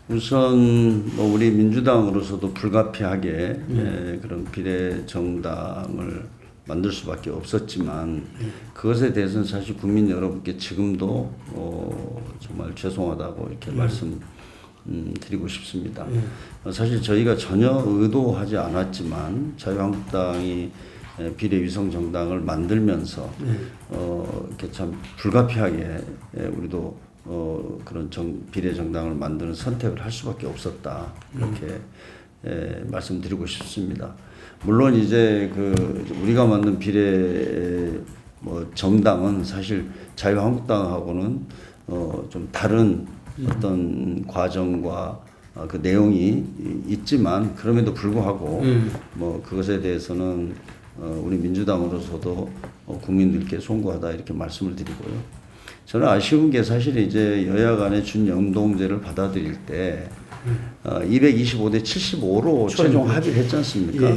우선 뭐 우리 민주당으로서도 불가피하게 그런 비례정당을 만들 수밖에 없었지만 그것에 대해서는 사실 국민 여러분께 지금도 정말 죄송하다고 이렇게 말씀드리고 싶습니다. 사실 저희가 전혀 의도하지 않았지만 자유한국당이 비례위성정당을 만들면서 이렇게 참 불가피하게 우리도 그런 비례정당을 만드는 선택을 할 수밖에 없었다 이렇게 말씀드리고 싶습니다. 물론 이제 우리가 만든 비례 정당은 사실 자유한국당하고는 좀 다른 어떤 과정과 그 내용이 있지만 그럼에도 불구하고 그것에 대해서는 우리 민주당으로서도 국민들께 송구하다 이렇게 말씀을 드리고요. 저는 아쉬운 게 사실 이제 여야 간의 준연동제를 받아들일 때 225대 75로 최종 합의를 했지 않습니까?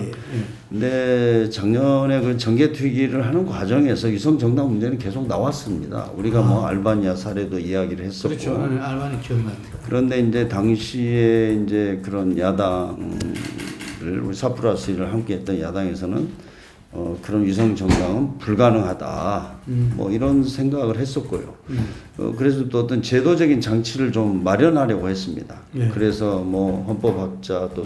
근데 작년에 그 정개특위를 하는 과정에서 위성정당 문제는 계속 나왔습니다. 우리가 뭐 알바니아 사례도 이야기를 했었고. 그렇죠. 알바니아 기억나요. 그런데 이제 당시에 이제 그런 야당을 우리 4+1을 함께 했던 야당에서는 그런 위성정당은 불가능하다. 뭐 이런 생각을 했었고요. 그래서 또 어떤 제도적인 장치를 좀 마련하려고 했습니다. 그래서 뭐 헌법학자 또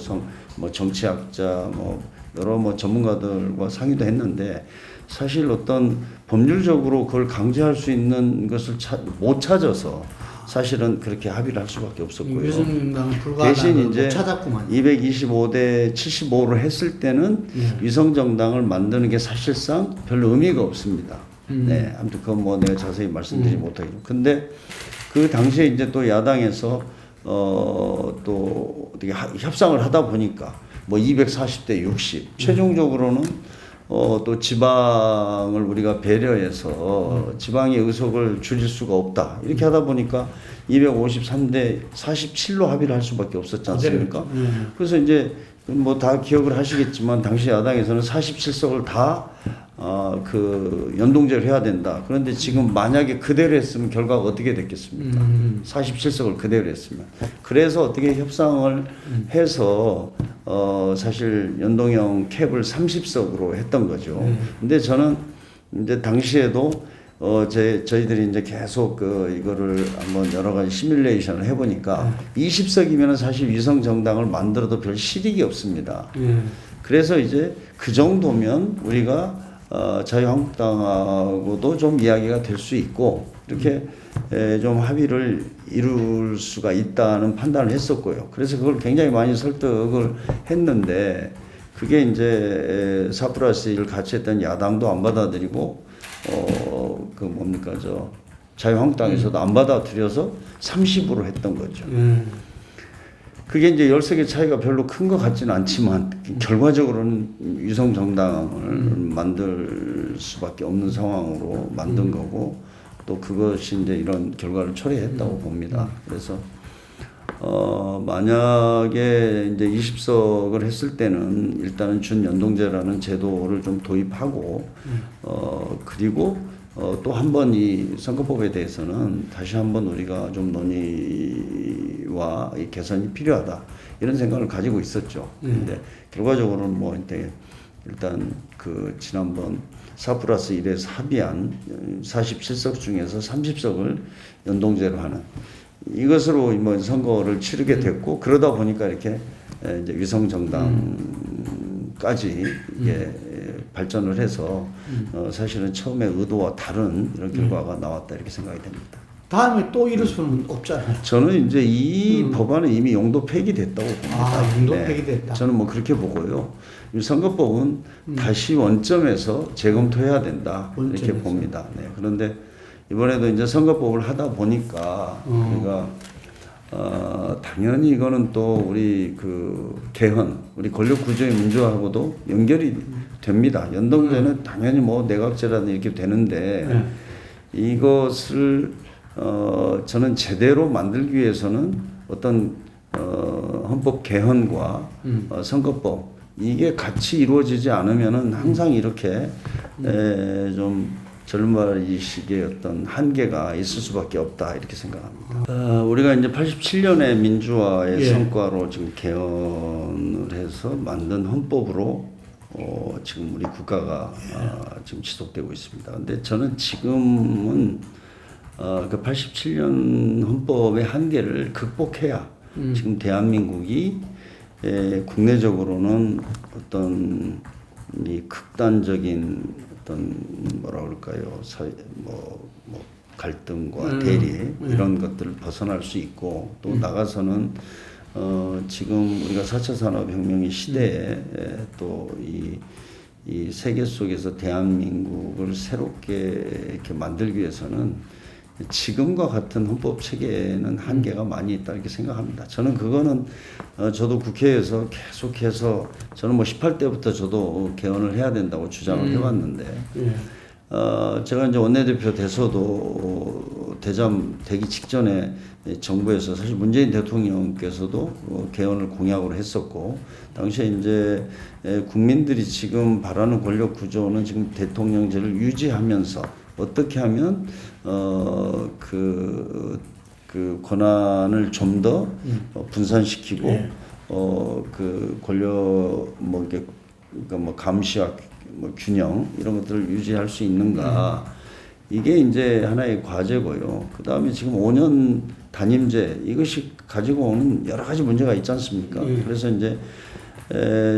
뭐 정치학자 뭐 여러 뭐 전문가들과 상의도 했는데 사실 어떤 법률적으로 그걸 강제할 수 있는 것을 못 찾아서 사실은 그렇게 합의를 할 수밖에 없었고요. 대신 이제 225대 75를 했을 때는 위성정당을 만드는 게 사실상 별로 의미가 없습니다. 네, 아무튼 그건 뭐 내가 자세히 말씀드리지 못하겠고. 근데 그 당시에 이제 또 야당에서 또 어떻게 협상을 하다 보니까 뭐 240대 60 최종적으로는 또 지방을 우리가 배려해서 지방의 의석을 줄일 수가 없다. 이렇게 하다 보니까 253대 47로 합의를 할 수밖에 없었지 않습니까? 그래서 이제 뭐 다 기억을 하시겠지만 당시 야당에서는 47석을 다 연동제를 해야 된다. 그런데 지금 만약에 그대로 했으면 결과가 어떻게 됐겠습니까? 47석을 그대로 했으면. 그래서 어떻게 협상을 해서 사실 연동형 캡을 30석으로 했던 거죠. 근데 저는 이제 당시에도 저희들이 이제 계속 이거를 한번 여러 가지 시뮬레이션을 해보니까 20석이면 사실 위성정당을 만들어도 별 실익이 없습니다. 그래서 이제 그 정도면 우리가 자유한국당하고도 좀 이야기가 될 수 있고 이렇게 좀 합의를 이룰 수가 있다는 판단을 했었고요. 그래서 그걸 굉장히 많이 설득을 했는데 그게 이제 4+1을 같이 했던 야당도 안 받아들이고 자유한국당에서도 안 받아들여서 30으로 했던 거죠. 그게 이제 13개 차이가 별로 큰 것 같지는 않지만 결과적으로는 위성정당을 만들 수밖에 없는 상황으로 만든 거고 또 그것이 이제 이런 결과를 초래했다고 봅니다. 그래서 만약에 이제 20석을 했을 때는 일단은 준연동제라는 제도를 좀 도입하고 그리고 또 한 번 이 선거법에 대해서는 다시 한번 우리가 좀 논의와 이 개선이 필요하다 이런 생각을 가지고 있었죠. 근데 결과적으로는 뭐 일단 지난번 4+1에서 합의한 47석 중에서 30석을 연동제로 하는 이것으로 뭐 선거를 치르게 됐고 그러다 보니까 이렇게 이제 위성정당까지 이게 발전을 해서 사실은 처음에 의도와 다른 이런 결과가 나왔다 이렇게 생각이 됩니다. 다음에 또 이럴 수는 없잖아요. 저는 이제 이 법안은 이미 용도 폐기됐다고 봅니다. 용도 폐기됐다. 저는 뭐 그렇게 보고요. 이 선거법은 다시 원점에서 재검토해야 된다 이렇게 봅니다. 네. 그런데 이번에도 이제 선거법을 하다 보니까 우리가 당연히 이거는 또 우리 개헌, 우리 권력 구조의 문제하고도 연결이 됩니다. 연동제는 당연히 뭐 내각제라든 이렇게 되는데 이것을 저는 제대로 만들기 위해서는 어떤 헌법 개헌과 선거법 이게 같이 이루어지지 않으면은 항상 이렇게 좀 젊은이식의 어떤 한계가 있을 수밖에 없다 이렇게 생각합니다. 우리가 이제 87년에 민주화의 예. 성과로 지금 개헌을 해서 만든 헌법으로 지금 우리 국가가 지금 지속되고 있습니다. 근데 저는 지금은 그 87년 헌법의 한계를 극복해야 지금 대한민국이 국내적으로는 어떤 이 극단적인 어떤 뭐라 그럴까요? 뭐 갈등과 대립 이런 것들을 벗어날 수 있고 또 나가서는 지금 우리가 4차 산업혁명의 시대에 또 이 세계 속에서 대한민국을 새롭게 이렇게 만들기 위해서는 지금과 같은 헌법 체계에는 한계가 많이 있다 이렇게 생각합니다. 저는 그거는 저도 국회에서 계속해서 저는 뭐 18대부터 저도 개헌을 해야 된다고 주장을 해왔는데 제가 이제 원내대표 돼서도 되기 직전에 정부에서 사실 문재인 대통령께서도 개헌을 공약으로 했었고 당시에 이제 국민들이 지금 바라는 권력 구조는 지금 대통령제를 유지하면서 어떻게 하면 그 권한을 좀 더 분산시키고 그 권력 뭐 이게 그러니까 뭐 감시와 뭐 균형 이런 것들을 유지할 수 있는가 이게 이제 하나의 과제고요. 그 다음에 지금 5년 단임제 이것이 가지고 오는 여러 가지 문제가 있지 않습니까? 그래서 이제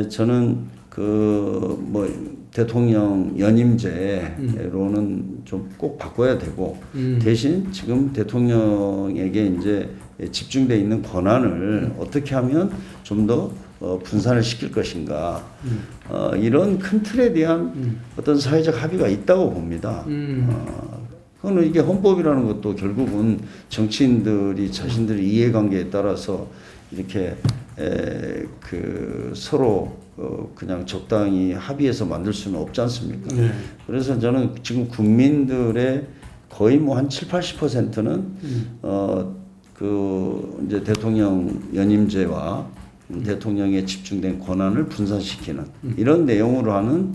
저는 그 뭐 대통령 연임제로는 좀 꼭 바꿔야 되고 대신 지금 대통령에게 이제 집중돼 있는 권한을 어떻게 하면 좀 더 분산을 시킬 것인가 이런 큰 틀에 대한 어떤 사회적 합의가 있다고 봅니다. 그거는 이게 헌법이라는 것도 결국은 정치인들이 자신들의 이해관계에 따라서 이렇게 그 서로 그냥 적당히 합의해서 만들 수는 없지 않습니까? 그래서 저는 지금 국민들의 거의 뭐 한 70~80%는 그 이제 대통령 연임제와 대통령에 집중된 권한을 분산시키는 이런 내용으로 하는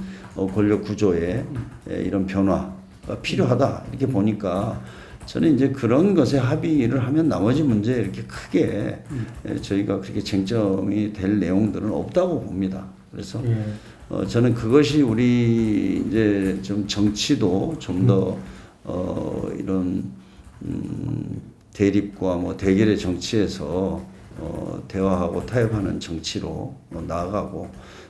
권력 구조의 이런 변화가 필요하다 이렇게 보니까 저는 이제 그런 것에 합의를 하면 나머지 문제 이렇게 크게 저희가 그렇게 쟁점이 될 내용들은 없다고 봅니다. 그래서 저는 그것이 우리 이제 좀 정치도 좀 더 이런 대립과 뭐 대결의 정치에서 대화하고 타협하는 정치로 나아가고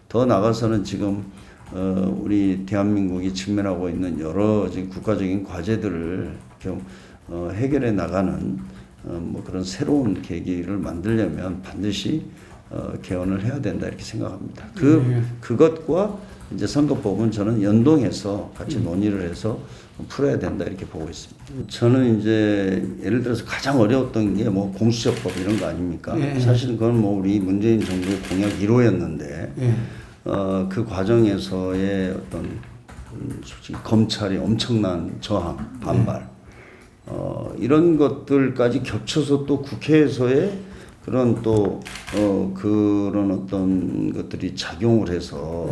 더 나아가서는 지금 우리 대한민국이 직면하고 있는 여러 지금 국가적인 과제들을 좀 해결해 나가는 뭐 그런 새로운 계기를 만들려면 반드시 개헌을 해야 된다 이렇게 생각합니다. 그것과 이제 선거법은 저는 연동해서 같이 논의를 해서 풀어야 된다 이렇게 보고 있습니다. 저는 이제 예를 들어서 가장 어려웠던 게 뭐 공수처법 이런 거 아닙니까? 사실은 그건 뭐 우리 문재인 정부의 공약 1호였는데 그 과정에서의 어떤 솔직히 검찰의 엄청난 저항, 반발 이런 것들까지 겹쳐서 또 국회에서의 그런 또 그런 어떤 것들이 작용을 해서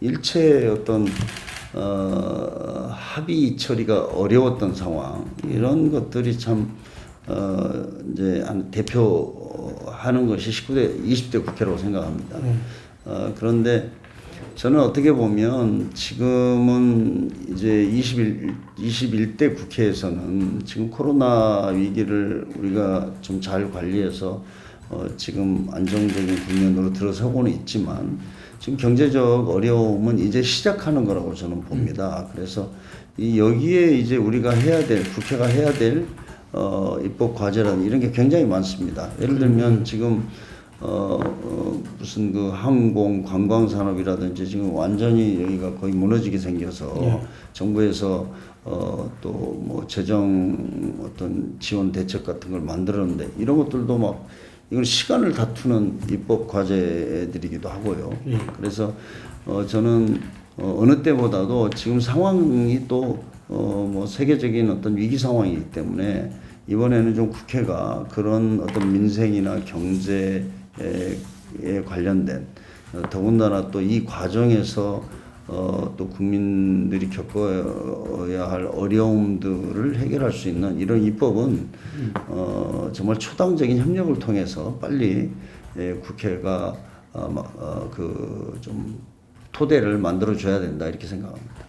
일체 어떤 합의 처리가 어려웠던 상황 이런 것들이 참 이제 대표하는 것이 20대 국회라고 생각합니다. 그런데 저는 어떻게 보면 지금은 이제 21대 국회에서는 지금 코로나 위기를 우리가 좀 잘 관리해서 지금 안정적인 국면으로 들어서고는 있지만 지금 경제적 어려움은 이제 시작하는 거라고 저는 봅니다. 그래서 여기에 이제 우리가 해야 될, 국회가 해야 될 입법 과제라는 이런 게 굉장히 많습니다. 예를 들면 지금 무슨 그 항공 관광 산업이라든지 지금 완전히 여기가 거의 무너지게 생겨서 정부에서 또 뭐 재정 어떤 지원 대책 같은 걸 만들었는데 이런 것들도 막 이건 시간을 다투는 입법 과제들이기도 하고요. 그래서 저는 어느 때보다도 지금 상황이 또 뭐 세계적인 어떤 위기 상황이기 때문에 이번에는 좀 국회가 그런 어떤 민생이나 경제에 관련된 더군다나 또 이 과정에서 또 국민들이 겪어야 할 어려움들을 해결할 수 있는 이런 입법은 정말 초당적인 협력을 통해서 빨리 국회가 그 좀 토대를 만들어 줘야 된다 이렇게 생각합니다.